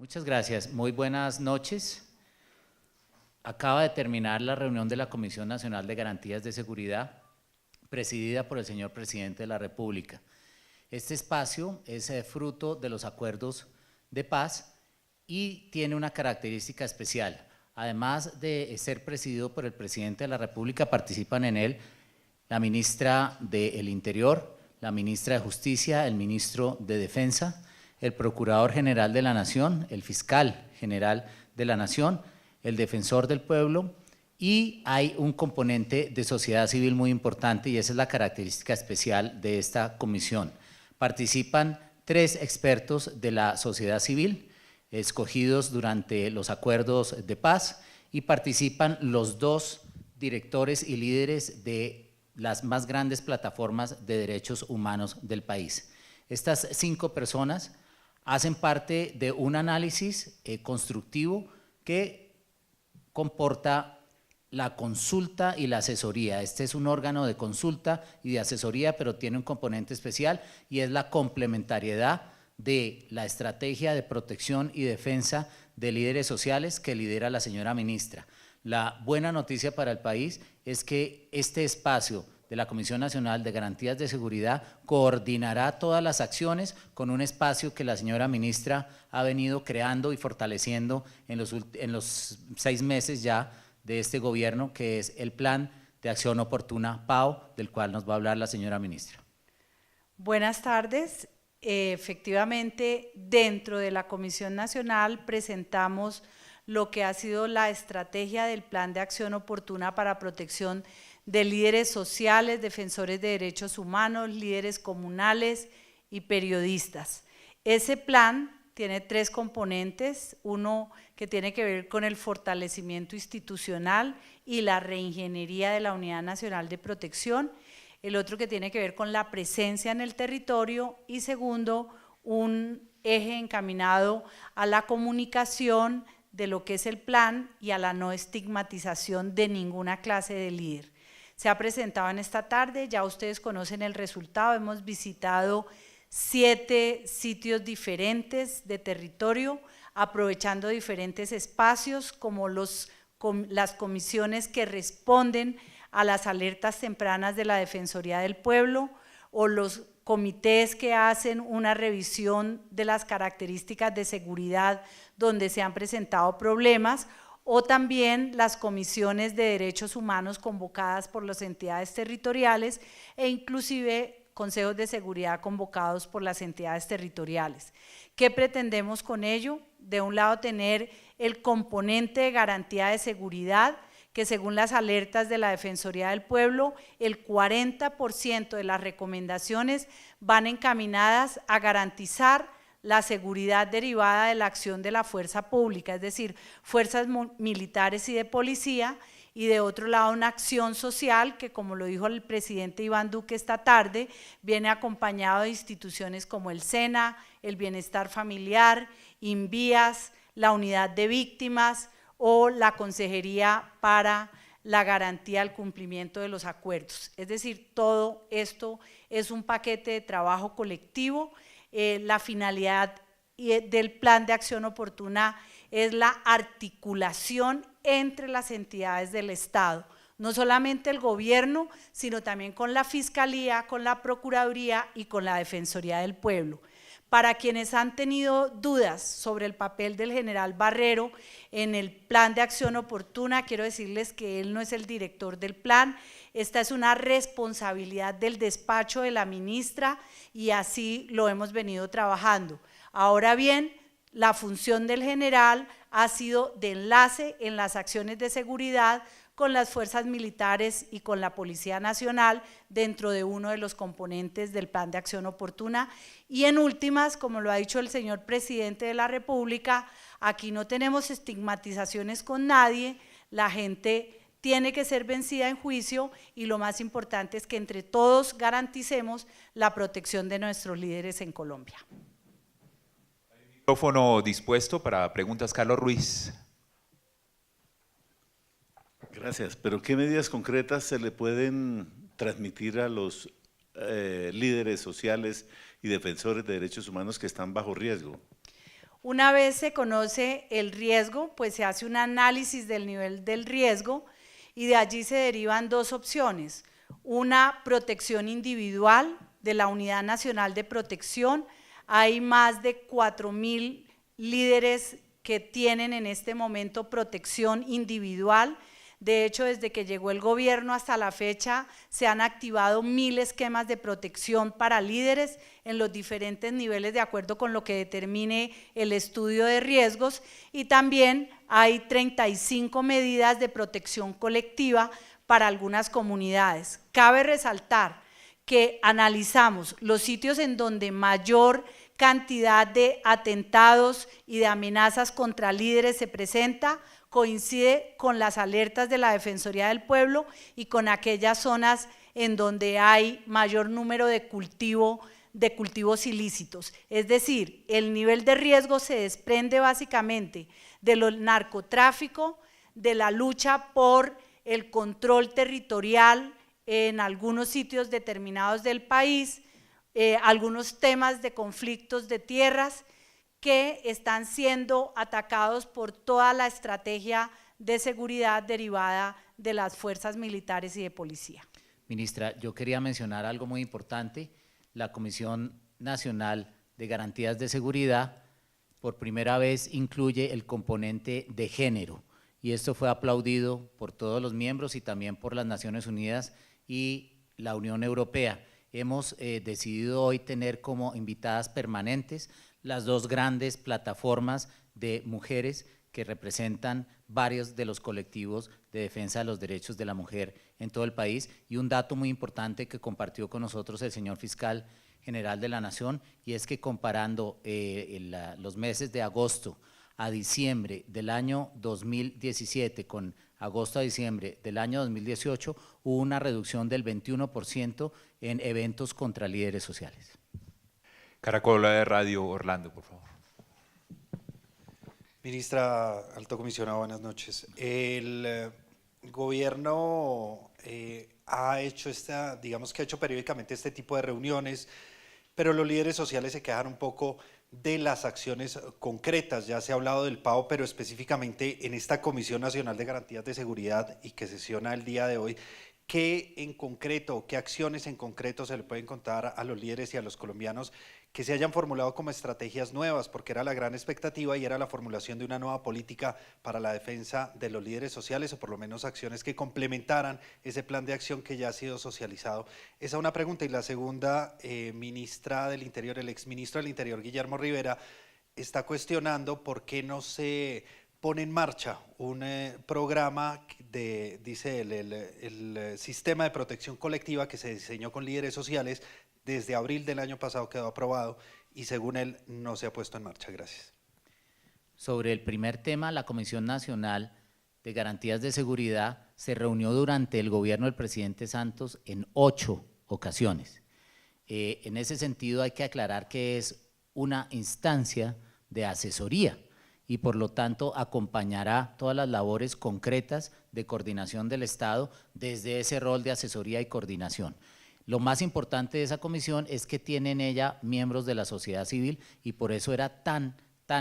Muchas gracias. Muy buenas noches. Acaba de terminar la reunión de la Comisión Nacional de Garantías de Seguridad, presidida por el señor Presidente de la República. Este espacio es fruto de los acuerdos de paz y tiene una característica especial. Además de ser presidido por el Presidente de la República, participan en él la ministra del Interior, la ministra de Justicia, el ministro de Defensa, el Procurador General de la Nación, el Fiscal General de la Nación, el Defensor del Pueblo, y hay un componente de sociedad civil muy importante y esa es la característica especial de esta comisión. Participan 3 expertos de la sociedad civil, escogidos durante los acuerdos de paz, y participan los 2 directores y líderes de las más grandes plataformas de derechos humanos del país. Estas 5 personas hacen parte de un análisis constructivo que comporta la consulta y la asesoría. Este es un órgano de consulta y de asesoría, pero tiene un componente especial y es la complementariedad de la estrategia de protección y defensa de líderes sociales que lidera la señora ministra. La buena noticia para el país es que este espacio de la Comisión Nacional de Garantías de Seguridad coordinará todas las acciones con un espacio que la señora ministra ha venido creando y fortaleciendo en los 6 meses ya de este gobierno, que es el Plan de Acción Oportuna PAO, del cual nos va a hablar la señora ministra. Buenas tardes. Efectivamente, dentro de la Comisión Nacional presentamos lo que ha sido la estrategia del Plan de Acción Oportuna para protección de líderes sociales, defensores de derechos humanos, líderes comunales y periodistas. Ese plan tiene 3 componentes, uno que tiene que ver con el fortalecimiento institucional y la reingeniería de la Unidad Nacional de Protección, el otro que tiene que ver con la presencia en el territorio y segundo, un eje encaminado a la comunicación de lo que es el plan y a la no estigmatización de ninguna clase de líder. Se ha presentado en esta tarde, ya ustedes conocen el resultado, hemos visitado 7 sitios diferentes de territorio, aprovechando diferentes espacios como las comisiones que responden a las alertas tempranas de la Defensoría del Pueblo o los comités que hacen una revisión de las características de seguridad donde se han presentado problemas, o también las comisiones de derechos humanos convocadas por las entidades territoriales e inclusive consejos de seguridad convocados por las entidades territoriales. ¿Qué pretendemos con ello? De un lado tener el componente de garantía de seguridad, que según las alertas de la Defensoría del Pueblo, el 40% de las recomendaciones van encaminadas a garantizar la seguridad derivada de la acción de la fuerza pública, es decir, fuerzas militares y de policía, y de otro lado una acción social que, como lo dijo el presidente Iván Duque esta tarde, viene acompañado de instituciones como el SENA, el Bienestar Familiar, INVIAS, la Unidad de Víctimas o la Consejería para la garantía del cumplimiento de los acuerdos. Es decir, todo esto es un paquete de trabajo colectivo. La finalidad del Plan de Acción Oportuna es la articulación entre las entidades del Estado, no solamente el gobierno, sino también con la Fiscalía, con la Procuraduría y con la Defensoría del Pueblo. Para quienes han tenido dudas sobre el papel del general Barrero en el Plan de Acción Oportuna, quiero decirles que él no es el director del plan, esta es una responsabilidad del despacho de la ministra y así lo hemos venido trabajando. Ahora bien, la función del general ha sido de enlace en las acciones de seguridad con las fuerzas militares y con la Policía Nacional dentro de uno de los componentes del Plan de Acción Oportuna. Y en últimas, como lo ha dicho el señor Presidente de la República, aquí no tenemos estigmatizaciones con nadie, la gente tiene que ser vencida en juicio y lo más importante es que entre todos garanticemos la protección de nuestros líderes en Colombia. Micrófono dispuesto para preguntas, Carlos Ruiz. Gracias, pero ¿qué medidas concretas se le pueden transmitir a los líderes sociales y defensores de derechos humanos que están bajo riesgo? Una vez se conoce el riesgo, pues se hace un análisis del nivel del riesgo y de allí se derivan dos opciones. Una, protección individual de la Unidad Nacional de Protección. Hay más de 4.000 líderes que tienen en este momento protección individual. De hecho, desde que llegó el gobierno hasta la fecha, se han activado 1.000 esquemas de protección para líderes en los diferentes niveles de acuerdo con lo que determine el estudio de riesgos, y también hay 35 medidas de protección colectiva para algunas comunidades. Cabe resaltar que analizamos los sitios en donde mayor cantidad de atentados y de amenazas contra líderes se presenta, coincide con las alertas de la Defensoría del Pueblo y con aquellas zonas en donde hay mayor número de cultivos ilícitos. Es decir, el nivel de riesgo se desprende básicamente del narcotráfico, de la lucha por el control territorial en algunos sitios determinados del país, algunos temas de conflictos de tierras que están siendo atacados por toda la estrategia de seguridad derivada de las fuerzas militares y de policía. Ministra, yo quería mencionar algo muy importante. La Comisión Nacional de Garantías de Seguridad por primera vez incluye el componente de género, y esto fue aplaudido por todos los miembros y también por las Naciones Unidas y la Unión Europea. Hemos decidido hoy tener como invitadas permanentes las dos grandes plataformas de mujeres que representan varios de los colectivos de defensa de los derechos de la mujer en todo el país, y un dato muy importante que compartió con nosotros el señor fiscal general de la Nación, y es que comparando los meses de agosto a diciembre del año 2017 con agosto a diciembre del año 2018, hubo una reducción del 21% en eventos contra líderes sociales. Caracol de Radio, Orlando, por favor. Ministra, alto comisionado, buenas noches. El gobierno ha hecho digamos que ha hecho periódicamente este tipo de reuniones, pero los líderes sociales se quejan un poco de las acciones concretas. Ya se ha hablado del PAO, pero específicamente en esta Comisión Nacional de Garantías de Seguridad y que sesiona el día de hoy, ¿qué en concreto, qué acciones en concreto se le pueden contar a los líderes y a los colombianos que se hayan formulado como estrategias nuevas? Porque era la gran expectativa y era la formulación de una nueva política para la defensa de los líderes sociales, o por lo menos acciones que complementaran ese plan de acción que ya ha sido socializado. Esa es una pregunta. Y la segunda, ministra del Interior, el exministro del Interior, Guillermo Rivera, está cuestionando por qué no se pone en marcha un programa dice el sistema de protección colectiva que se diseñó con líderes sociales. Desde abril del año pasado quedó aprobado y según él no se ha puesto en marcha. Gracias. Sobre el primer tema, la Comisión Nacional de Garantías de Seguridad se reunió durante el gobierno del presidente Santos en 8 ocasiones. En ese sentido hay que aclarar que es una instancia de asesoría y por lo tanto acompañará todas las labores concretas de coordinación del Estado desde ese rol de asesoría y coordinación. Lo más importante de esa comisión es que tiene en ella miembros de la sociedad civil y por eso era tan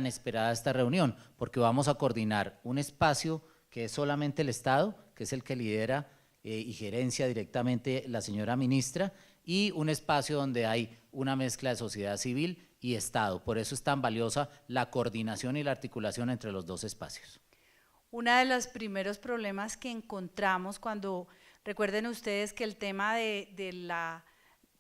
esperada esta reunión, porque vamos a coordinar un espacio que es solamente el Estado, que es el que lidera y gerencia directamente la señora ministra, y un espacio donde hay una mezcla de sociedad civil y Estado. Por eso es tan valiosa la coordinación y la articulación entre los dos espacios. Uno de los primeros problemas que encontramos cuando, recuerden ustedes que el tema de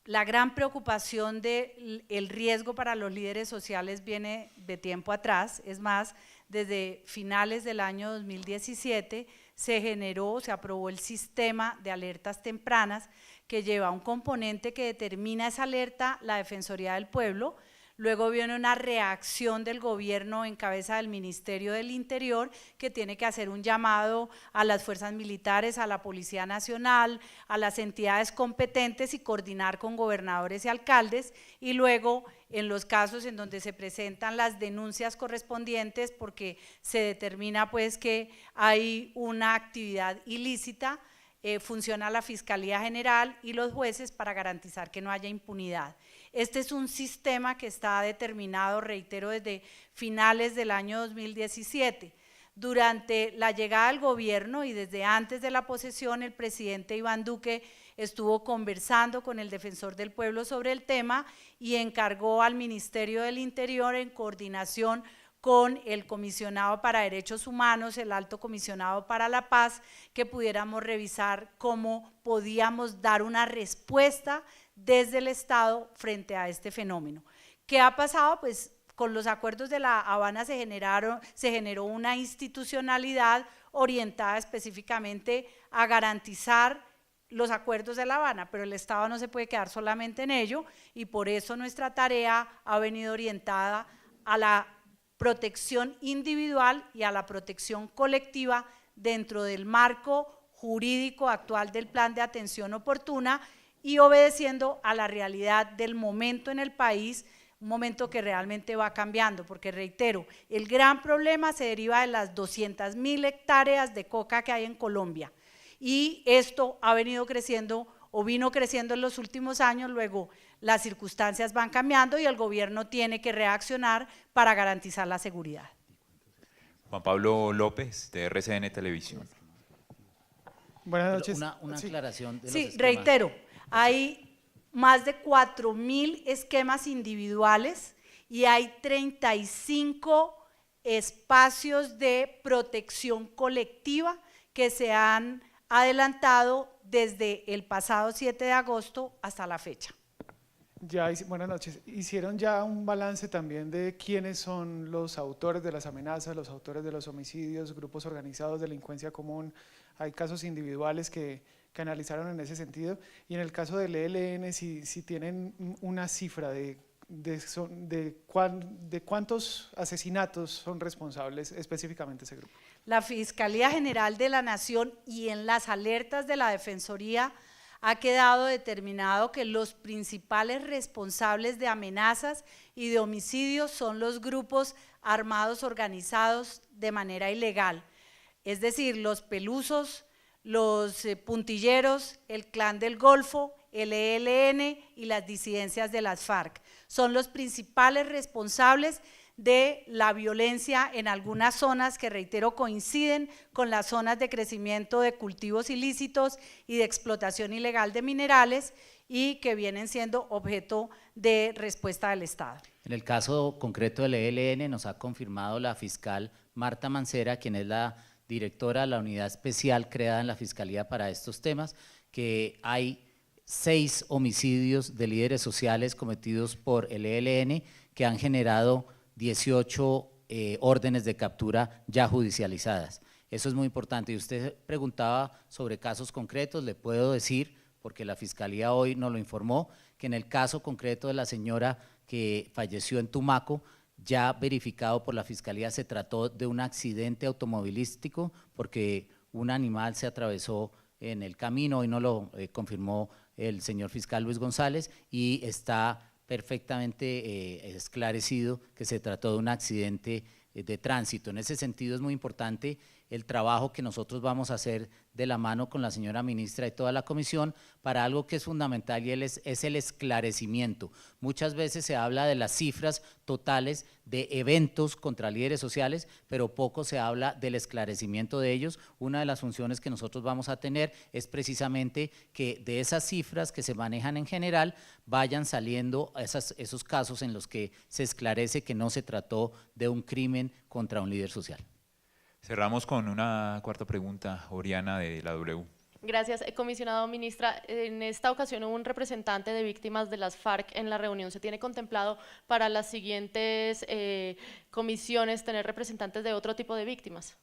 la gran preocupación del riesgo para los líderes sociales viene de tiempo atrás. Es más, desde finales del año 2017 se aprobó el sistema de alertas tempranas que lleva un componente que determina esa alerta la Defensoría del Pueblo. Luego viene una reacción del gobierno en cabeza del Ministerio del Interior que tiene que hacer un llamado a las fuerzas militares, a la Policía Nacional, a las entidades competentes y coordinar con gobernadores y alcaldes, y luego en los casos en donde se presentan las denuncias correspondientes porque se determina pues que hay una actividad ilícita, funciona la Fiscalía General y los jueces para garantizar que no haya impunidad. Este es un sistema que está determinado, reitero, desde finales del año 2017. Durante la llegada al gobierno y desde antes de la posesión, el presidente Iván Duque estuvo conversando con el defensor del pueblo sobre el tema y encargó al Ministerio del Interior, en coordinación con el comisionado para derechos humanos, el alto comisionado para la paz, que pudiéramos revisar cómo podíamos dar una respuesta desde el Estado frente a este fenómeno. ¿Qué ha pasado? Pues con los acuerdos de La Habana se generó una institucionalidad orientada específicamente a garantizar los acuerdos de La Habana, pero el Estado no se puede quedar solamente en ello, y por eso nuestra tarea ha venido orientada a la protección individual y a la protección colectiva dentro del marco jurídico actual del Plan de Atención Oportuna y obedeciendo a la realidad del momento en el país, un momento que realmente va cambiando, porque reitero, el gran problema se deriva de las 200.000 hectáreas de coca que hay en Colombia, y esto ha venido creciendo o vino creciendo en los últimos años. Luego las circunstancias van cambiando y el gobierno tiene que reaccionar para garantizar la seguridad. Juan Pablo López, de RCN Televisión. Buenas noches. Una aclaración de los Sí, esquemas. reitero, hay más de 4.000 esquemas individuales y hay 35 espacios de protección colectiva que se han adelantado desde el pasado 7 de agosto hasta la fecha. Buenas noches. ¿Hicieron ya un balance también de quiénes son los autores de las amenazas, los autores de los homicidios, grupos organizados, delincuencia común? Hay casos individuales que analizaron en ese sentido, y en el caso del ELN, si tienen una cifra de cuántos asesinatos son responsables específicamente ese grupo. La Fiscalía General de la Nación, y en las alertas de la Defensoría, ha quedado determinado que los principales responsables de amenazas y de homicidios son los grupos armados organizados de manera ilegal, es decir, los pelusos, los puntilleros, el Clan del Golfo, el ELN y las disidencias de las FARC. Son los principales responsables de la violencia en algunas zonas que, reitero, coinciden con las zonas de crecimiento de cultivos ilícitos y de explotación ilegal de minerales, y que vienen siendo objeto de respuesta del Estado. En el caso concreto del ELN nos ha confirmado la fiscal Marta Mancera, quien es la directora de la unidad especial creada en la Fiscalía para estos temas, que hay 6 homicidios de líderes sociales cometidos por el ELN que han generado 18 órdenes de captura ya judicializadas. Eso es muy importante. Y usted preguntaba sobre casos concretos. Le puedo decir, porque la Fiscalía hoy nos lo informó, que en el caso concreto de la señora que falleció en Tumaco, ya verificado por la Fiscalía, se trató de un accidente automovilístico porque un animal se atravesó en el camino, y no lo confirmó el señor fiscal Luis González, y está perfectamente esclarecido que se trató de un accidente de tránsito. En ese sentido es muy importante el trabajo que nosotros vamos a hacer de la mano con la señora ministra y toda la comisión para algo que es fundamental, y es el esclarecimiento. Muchas veces se habla de las cifras totales de eventos contra líderes sociales, pero poco se habla del esclarecimiento de ellos. Una de las funciones que nosotros vamos a tener es precisamente que de esas cifras que se manejan en general vayan saliendo esos casos en los que se esclarece que no se trató de un crimen contra un líder social. Cerramos con una cuarta pregunta, Oriana, de la W. Gracias. Comisionado, ministra, en esta ocasión hubo un representante de víctimas de las FARC en la reunión. ¿Se tiene contemplado para las siguientes comisiones tener representantes de otro tipo de víctimas?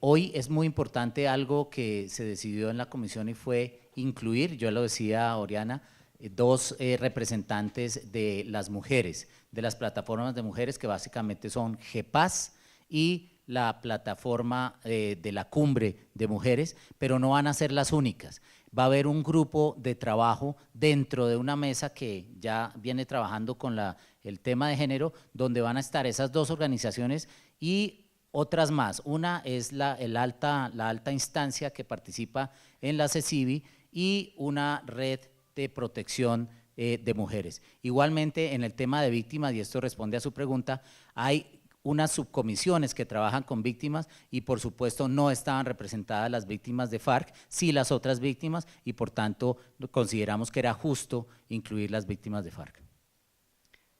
Hoy es muy importante algo que se decidió en la comisión, y fue incluir, yo lo decía Oriana, 2 representantes de las mujeres, de las plataformas de mujeres, que básicamente son GEPAS y la plataforma de la cumbre de mujeres, pero no van a ser las únicas. Va a haber un grupo de trabajo dentro de una mesa que ya viene trabajando con el tema de género, donde van a estar esas 2 organizaciones y otras más. Una es la alta instancia que participa en la CECIBI, y una red de protección de mujeres. Igualmente, en el tema de víctimas, y esto responde a su pregunta, hay unas subcomisiones que trabajan con víctimas y por supuesto no estaban representadas las víctimas de FARC, sí las otras víctimas, y por tanto consideramos que era justo incluir las víctimas de FARC.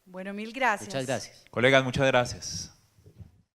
Bueno, mil gracias. Muchas gracias. Colegas, muchas gracias.